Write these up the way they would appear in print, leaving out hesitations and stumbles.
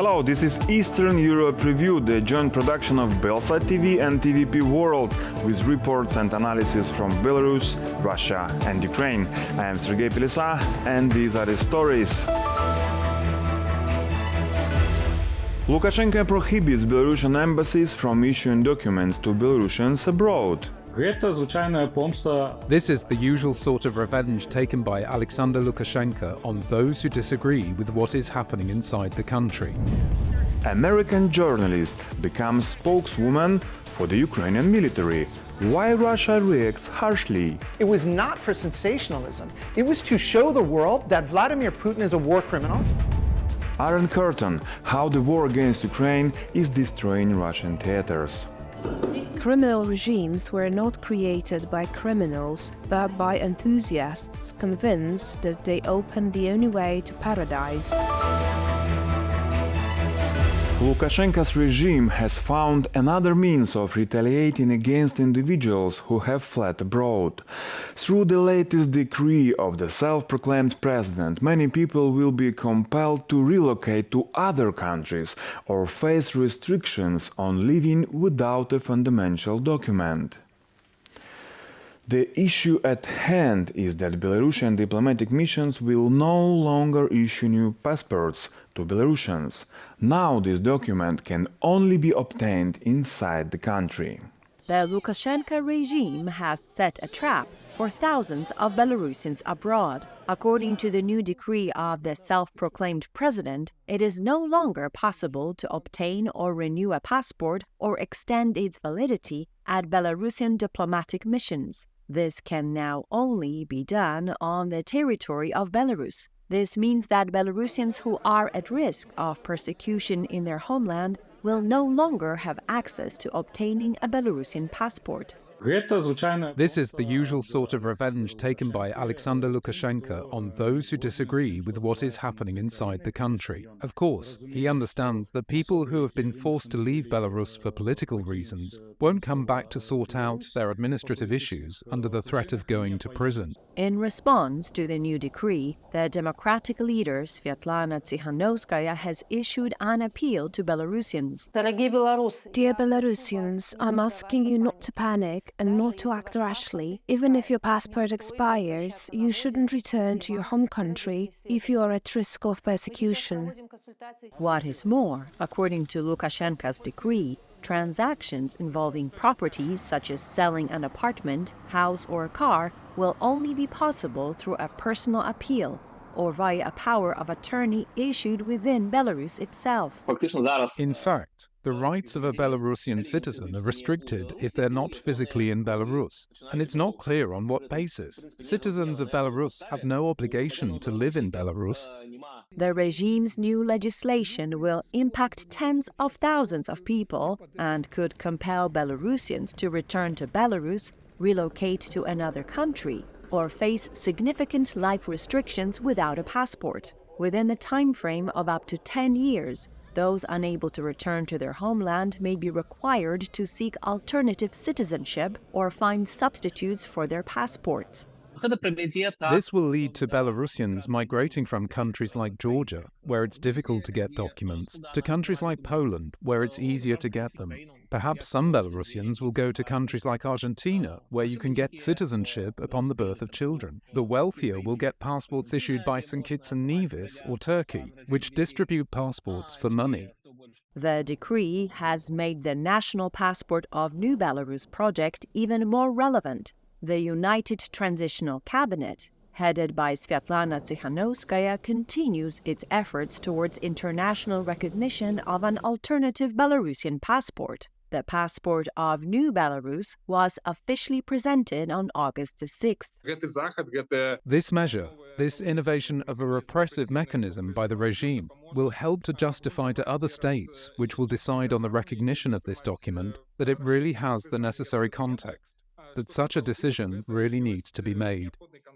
Hello, this is Eastern Europe Review, the joint production of BELSAT TV and TVP World, with reports and analysis from Belarus, Russia and Ukraine. I am Sergei Pelisa, and these are the stories. Lukashenka prohibits Belarusian embassies from issuing documents to Belarusians abroad. This is the usual sort of revenge taken by Alexander Lukashenka on those who disagree with what is happening inside the country. American journalist becomes spokeswoman for the Ukrainian military. Why Russia reacts harshly? It was not for sensationalism. It was to show the world that Vladimir Putin is a war criminal. Iron Curtain, how the war against Ukraine is destroying Russian theaters. Criminal regimes were not created by criminals, but by enthusiasts convinced that they open the only way to paradise. Lukashenko's regime has found another means of retaliating against individuals who have fled abroad. Through the latest decree of the self-proclaimed president, many people will be compelled to relocate to other countries or face restrictions on living without a fundamental document. The issue at hand is that Belarusian diplomatic missions will no longer issue new passports to Belarusians. Now this document can only be obtained inside the country. The Lukashenka regime has set a trap for thousands of Belarusians abroad. According to the new decree of the self-proclaimed president, it is no longer possible to obtain or renew a passport or extend its validity at Belarusian diplomatic missions. This can now only be done on the territory of Belarus. This means that Belarusians who are at risk of persecution in their homeland will no longer have access to obtaining a Belarusian passport. This is the usual sort of revenge taken by Alexander Lukashenka on those who disagree with what is happening inside the country. Of course, he understands that people who have been forced to leave Belarus for political reasons won't come back to sort out their administrative issues under the threat of going to prison. In response to the new decree, the Democratic leader Svetlana Tsikhanouskaya has issued an appeal to Belarusians. Dear Belarusians, I'm asking you not to panic and not to act rashly. Even if your passport expires, you shouldn't return to your home country if you are at risk of persecution. What is more, according to Lukashenka's decree, transactions involving properties such as selling an apartment, house or car will only be possible through a personal appeal or via a power of attorney issued within Belarus itself. In fact, the rights of a Belarusian citizen are restricted if they're not physically in Belarus, and it's not clear on what basis. Citizens of Belarus have no obligation to live in Belarus. The regime's new legislation will impact tens of thousands of people and could compel Belarusians to return to Belarus, relocate to another country, or face significant life restrictions without a passport. Within the time frame of up to 10 years, those unable to return to their homeland may be required to seek alternative citizenship or find substitutes for their passports. This will lead to Belarusians migrating from countries like Georgia, where it's difficult to get documents, to countries like Poland, where it's easier to get them. Perhaps some Belarusians will go to countries like Argentina, where you can get citizenship upon the birth of children. The wealthier will get passports issued by St. Kitts and Nevis or Turkey, which distribute passports for money. The decree has made the National Passport of New Belarus project even more relevant. The United Transitional Cabinet, headed by Svetlana Tsikhanouskaya, continues its efforts towards international recognition of an alternative Belarusian passport. The passport of New Belarus was officially presented on August the 6th. This measure, this innovation of a repressive mechanism by the regime, will help to justify to other states, which will decide on the recognition of this document, that it really has the necessary context, that such a decision really needs to be made.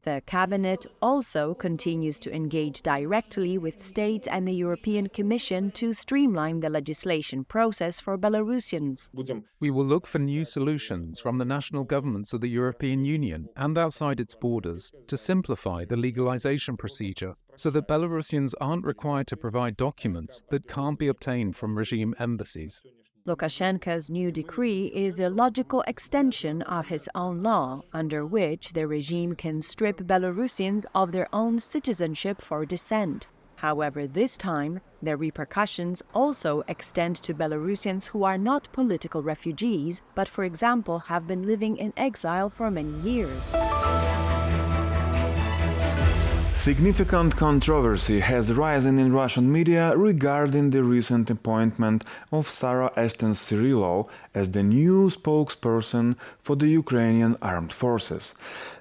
The cabinet also continues to engage directly with states and the European Commission to streamline the legislation process for Belarusians. We will look for new solutions from the national governments of the European Union and outside its borders to simplify the legalization procedure so that Belarusians aren't required to provide documents that can't be obtained from regime embassies. Lukashenka's new decree is a logical extension of his own law, under which the regime can strip Belarusians of their own citizenship for dissent. However, this time, the repercussions also extend to Belarusians who are not political refugees, but, for example, have been living in exile for many years. Significant controversy has risen in Russian media regarding the recent appointment of Sarah Ashton-Cirillo as the new spokesperson for the Ukrainian armed forces.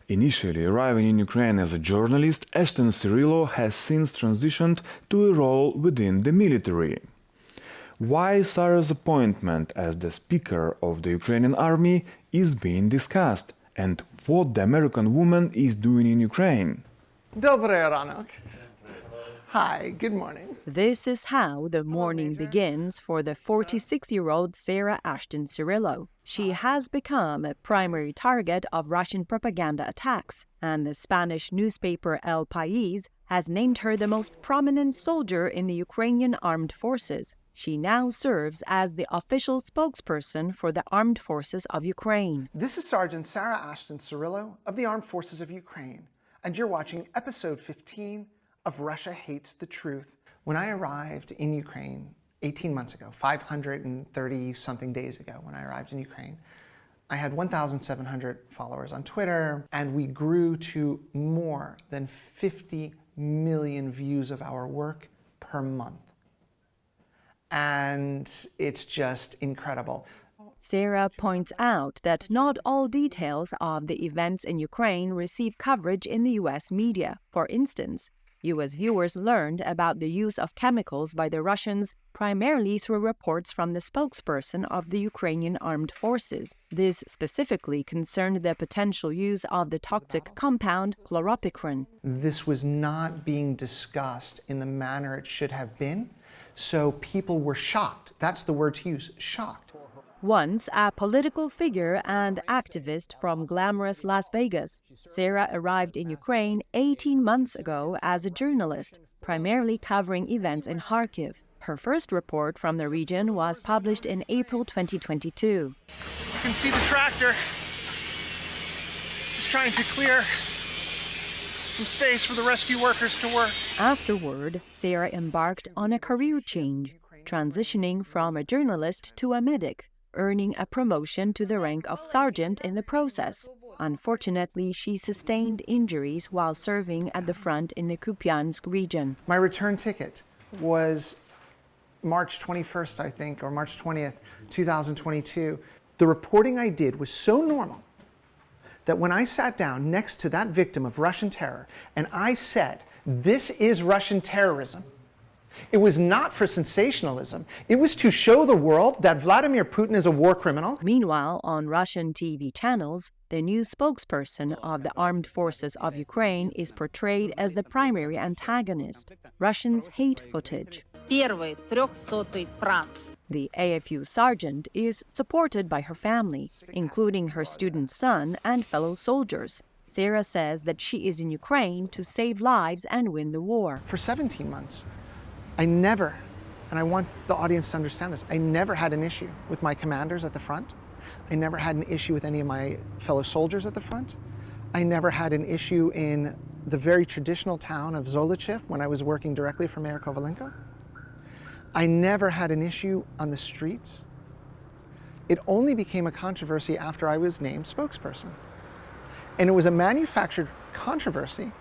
Initially arriving in Ukraine as a journalist, Ashton-Cirillo has since transitioned to a role within the military. Why Sarah's appointment as the speaker of the Ukrainian army is being discussed, and what the American woman is doing in Ukraine. Dobry ranok. Hi, good morning. This is how the morning begins for the 46-year-old Sarah Ashton-Cirillo. She has become a primary target of Russian propaganda attacks, and the Spanish newspaper El País has named her the most prominent soldier in the Ukrainian armed forces. She now serves as the official spokesperson for the armed forces of Ukraine. This is Sergeant Sarah Ashton-Cirillo of the Armed Forces of Ukraine, and you're watching episode 15 of Russia Hates the Truth. When I arrived in Ukraine 18 months ago, 530-something days ago when I arrived in Ukraine, I had 1,700 followers on Twitter, and we grew to more than 50 million views of our work per month. And it's just incredible. Sarah points out that not all details of the events in Ukraine receive coverage in the U.S. media. For instance, U.S. viewers learned about the use of chemicals by the Russians primarily through reports from the spokesperson of the Ukrainian armed forces. This specifically concerned the potential use of the toxic compound chloropicrin. This was not being discussed in the manner it should have been, so people were shocked. That's the word to use, shocked. Once a political figure and activist from glamorous Las Vegas, Sarah arrived in Ukraine 18 months ago as a journalist, primarily covering events in Kharkiv. Her first report from the region was published in April 2022. You can see the tractor just trying to clear some space for the rescue workers to work. Afterward, Sarah embarked on a career change, transitioning from a journalist to a medic, earning a promotion to the rank of sergeant in the process. Unfortunately, she sustained injuries while serving at the front in the Kupiansk region. My return ticket was March 21st, I think, or March 20th, 2022. The reporting I did was so normal that when I sat down next to that victim of Russian terror and I said, "This is Russian terrorism," it was not for sensationalism. It was to show the world that Vladimir Putin is a war criminal. Meanwhile, on Russian TV channels, the new spokesperson of the armed forces of Ukraine is portrayed as the primary antagonist. Russians hate footage. The AFU sergeant is supported by her family, including her student son and fellow soldiers. Sarah says that she is in Ukraine to save lives and win the war. For 17 months, I never, and I want the audience to understand this, I never had an issue with my commanders at the front. I never had an issue with any of my fellow soldiers at the front. I never had an issue in the very traditional town of Zolochiv when I was working directly for Mayor Kovalenko. I never had an issue on the streets. It only became a controversy after I was named spokesperson. And it was a manufactured controversy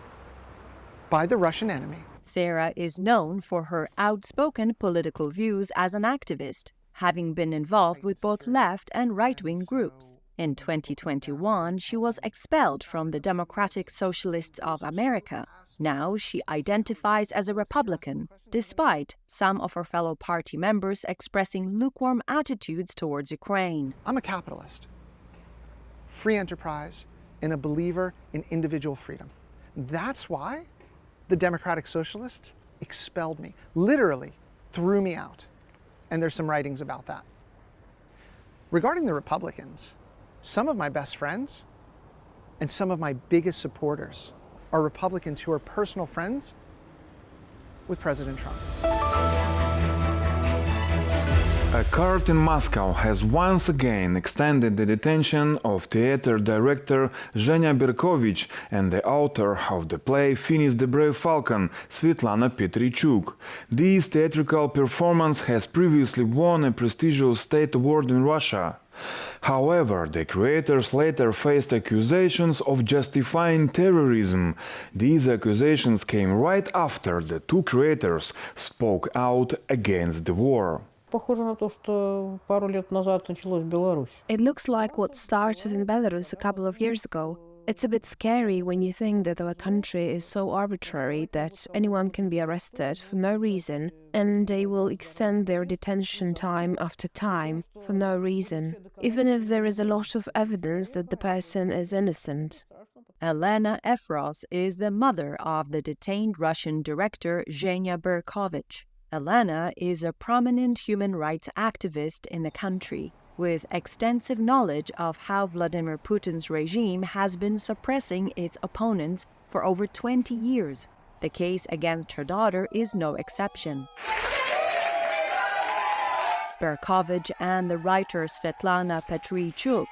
by the Russian enemy. Sarah is known for her outspoken political views as an activist, having been involved with both left and right-wing groups. In 2021, she was expelled from the Democratic Socialists of America. Now she identifies as a Republican, despite some of her fellow party members expressing lukewarm attitudes towards Ukraine. I'm a capitalist, free enterprise, and a believer in individual freedom. That's why the Democratic Socialists expelled me, literally threw me out. And there's some writings about that. Regarding the Republicans, some of my best friends and some of my biggest supporters are Republicans who are personal friends with President Trump. A court in Moscow has once again extended the detention of theater director Zhenya Berkovich and the author of the play Finis the Brave Falcon, Svetlana Petrichuk. This theatrical performance has previously won a prestigious state award in Russia. However, the creators later faced accusations of justifying terrorism. These accusations came right after the two creators spoke out against the war. It looks like what started in Belarus a couple of years ago. It's a bit scary when you think that our country is so arbitrary that anyone can be arrested for no reason, and they will extend their detention time after time for no reason, even if there is a lot of evidence that the person is innocent. Elena Efros is the mother of the detained Russian director Zhenya Berkovich. Elena is a prominent human rights activist in the country, with extensive knowledge of how Vladimir Putin's regime has been suppressing its opponents for over 20 years. The case against her daughter is no exception. Berkovich and the writer Svetlana Petrichuk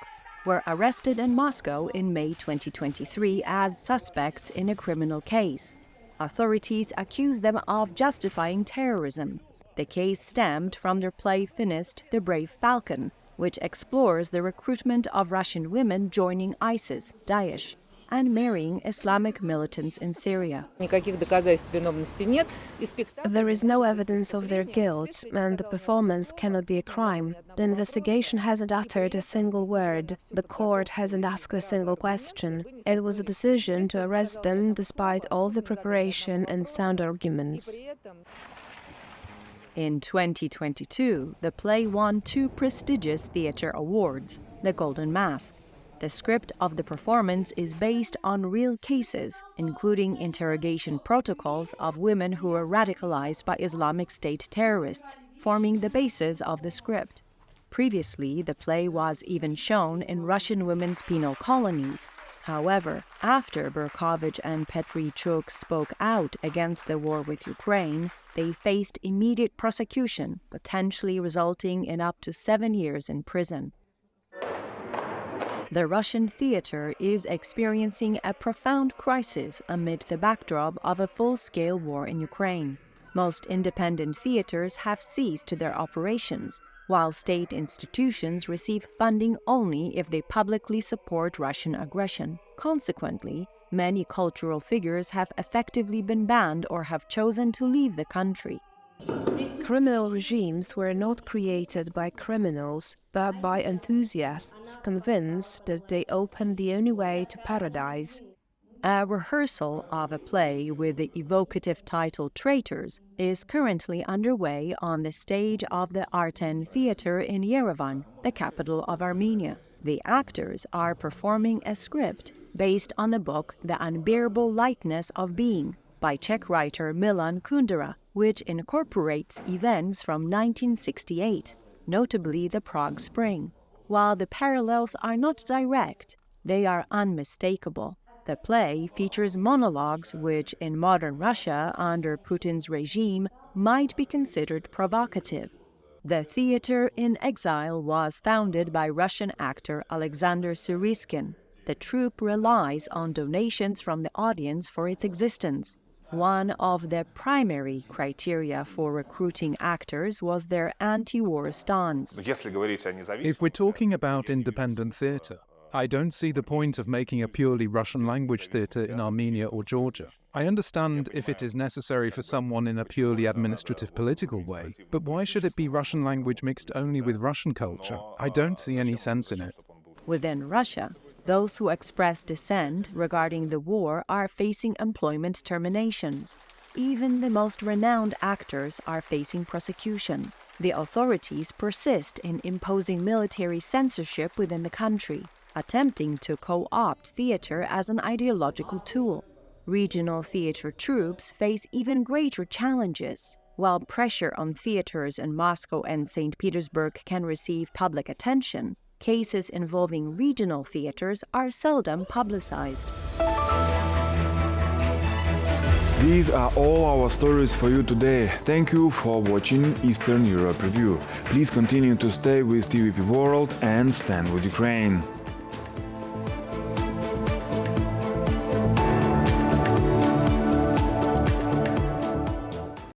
were arrested in Moscow in May 2023 as suspects in a criminal case. Authorities accuse them of justifying terrorism. The case stemmed from their play Finis the Brave Falcon, which explores the recruitment of Russian women joining ISIS, Daesh, and marrying Islamic militants in Syria. There is no evidence of their guilt, and the performance cannot be a crime. The investigation hasn't uttered a single word. The court hasn't asked a single question. It was a decision to arrest them despite all the preparation and sound arguments. In 2022, the play won 2 prestigious theatre awards, the Golden Mask. The script of the performance is based on real cases, including interrogation protocols of women who were radicalized by Islamic State terrorists, forming the basis of the script. Previously, the play was even shown in Russian women's penal colonies. However, after Berkovich and Petrichuk spoke out against the war with Ukraine, they faced immediate prosecution, potentially resulting in up to 7 years in prison. The Russian theater is experiencing a profound crisis amid the backdrop of a full-scale war in Ukraine. Most independent theaters have ceased their operations, while state institutions receive funding only if they publicly support Russian aggression. Consequently, many cultural figures have effectively been banned or have chosen to leave the country. Criminal regimes were not created by criminals, but by enthusiasts convinced that they opened the only way to paradise. A rehearsal of a play with the evocative title Traitors is currently underway on the stage of the Arten Theatre in Yerevan, the capital of Armenia. The actors are performing a script based on the book The Unbearable Lightness of Being by Czech writer Milan Kundera, which incorporates events from 1968, notably the Prague Spring. While the parallels are not direct, they are unmistakable. The play features monologues which, in modern Russia under Putin's regime, might be considered provocative. The theater in exile was founded by Russian actor Alexander Siriskin. The troupe relies on donations from the audience for its existence. One of the primary criteria for recruiting actors was their anti-war stance. If we're talking about independent theatre, I don't see the point of making a purely Russian-language theatre in Armenia or Georgia. I understand if it is necessary for someone in a purely administrative political way, but why should it be Russian language mixed only with Russian culture? I don't see any sense in it. Within Russia, those who express dissent regarding the war are facing employment terminations. Even the most renowned actors are facing prosecution. The authorities persist in imposing military censorship within the country, attempting to co-opt theater as an ideological tool. Regional theater troops face even greater challenges. While pressure on theaters in Moscow and St. Petersburg can receive public attention, cases involving regional theaters are seldom publicized. These are all our stories for you today. Thank you for watching Eastern Europe Review. Please continue to stay with TVP World and stand with Ukraine.